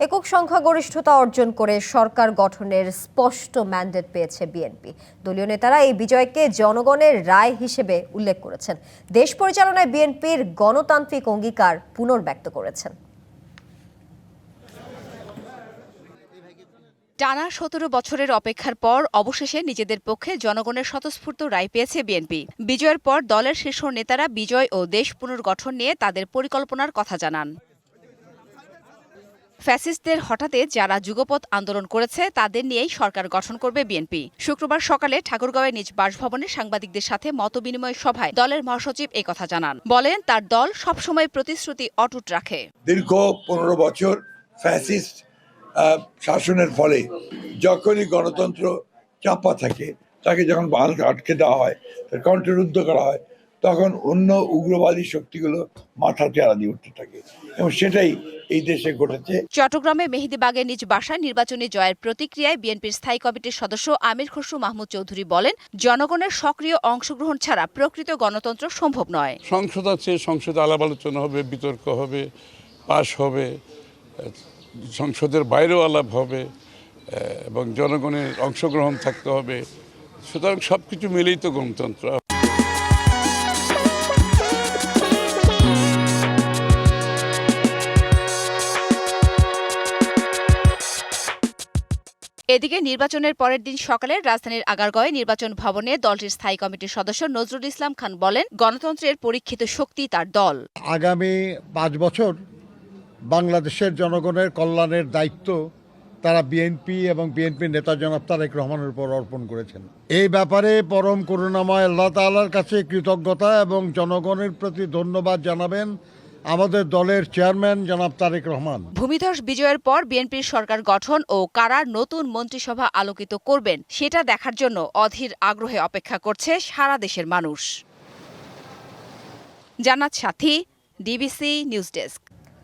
একক সংখ্যাগরিষ্ঠতা অর্জন করে সরকার গঠনের স্পষ্ট ম্যান্ডেট পেয়েছে বিএনপি। দলীয় নেতারা এই বিজয়কে জনগণের রায় হিসেবে উল্লেখ করেছেন। দেশ পরিচালনায় বিএনপির গণতান্ত্রিক অঙ্গীকার পুনর্ব্যক্ত করেছেন। টানা ১৭ বছরের অপেক্ষার পর অবশেষে নিজেদের পক্ষে জনগণের স্বতঃস্ফূর্ত রায় পেয়েছে বিএনপি। বিজয়ের পর দলের শীর্ষ নেতারা বিজয় ও দেশ পুনর্গঠন নিয়ে তাদের পরিকল্পনার কথা জানান। ফ্যাসিস্টদের হঠাতে যারা যুগপৎ আন্দোলন করেছে তাদের নিয়েই সরকার গঠন করবে বিএনপি। শুক্রবার সকালে ঠাকুরগাঁওয়ে নিজ বাসভবনে সাংবাদিকদের সাথে মতবিনিময় সভায় দলের মহাসচিব এই কথা জানান। বলেন, তার দল সবসময় প্রতিশ্রুতি অটুট রাখে। দীর্ঘ ১৫ বছর ফ্যাসিস্ট শাসনের ফলে যখনই গণতন্ত্র চাপা থাকে, তাকে যখন আটকে দেওয়া হয়, তার কণ্ঠরুদ্ধ করা হয়, তখন অন্য উগ্রবাদী শক্তিগুলো মাথা চারা দিয়ে উঠতে থাকে এবং সেটাই এই দেশে ঘটেছে। চট্টগ্রামে মেহেদীবাগে নিজ বাসায় নির্বাচনী জয়ের প্রতিক্রিয়ায় বিএনপির স্থায়ী কমিটির সদস্য আমির খসরু মাহমুদ চৌধুরী বলেন, জনগণের সক্রিয় অংশগ্রহণ ছাড়া প্রকৃত গণতন্ত্র সম্ভব নয়। সংসদ আছে, সংসদে আলাপ আলোচনা হবে, বিতর্ক হবে, পাশ হবে, সংসদের বাইরেও আলাপ হবে এবং জনগণের অংশগ্রহণ থাকতে হবে। সুতরাং সবকিছু মিলেই তো গণতন্ত্র। এদিকে নির্বাচনের পরের দিন সকালে রাজধানীর আগারগাঁওয়ে নির্বাচন ভবনে দলটির স্থায়ী কমিটির সদস্য নজরুল ইসলাম খান বলেন, গণতন্ত্রের পরীক্ষিত শক্তি তার দল। আগামী ৫ বছর বাংলাদেশের জনগণের কল্যাণের দায়িত্ব তারা বিএনপি এবং বিএনপির নেতা জনাব তারেক রহমানের উপর অর্পণ করেছেন। এই ব্যাপারে পরম করুণাময় আল্লাহ তাআলার কাছে কৃতজ্ঞতা এবং জনগণের প্রতি ধন্যবাদ জানাবেন আমাদের দলের চেয়ারম্যান জনাব তারেক রহমান। ভূমিধস বিজয়ের পর বিএনপির সরকার গঠন ও কারা নতুন মন্ত্রিসভা আলোকিত করবেন সেটা দেখার জন্য অধীর আগ্রহে অপেক্ষা করছে সারা দেশের মানুষ। জান্নাত সাথী, ডিবিসি নিউজ ডেস্ক।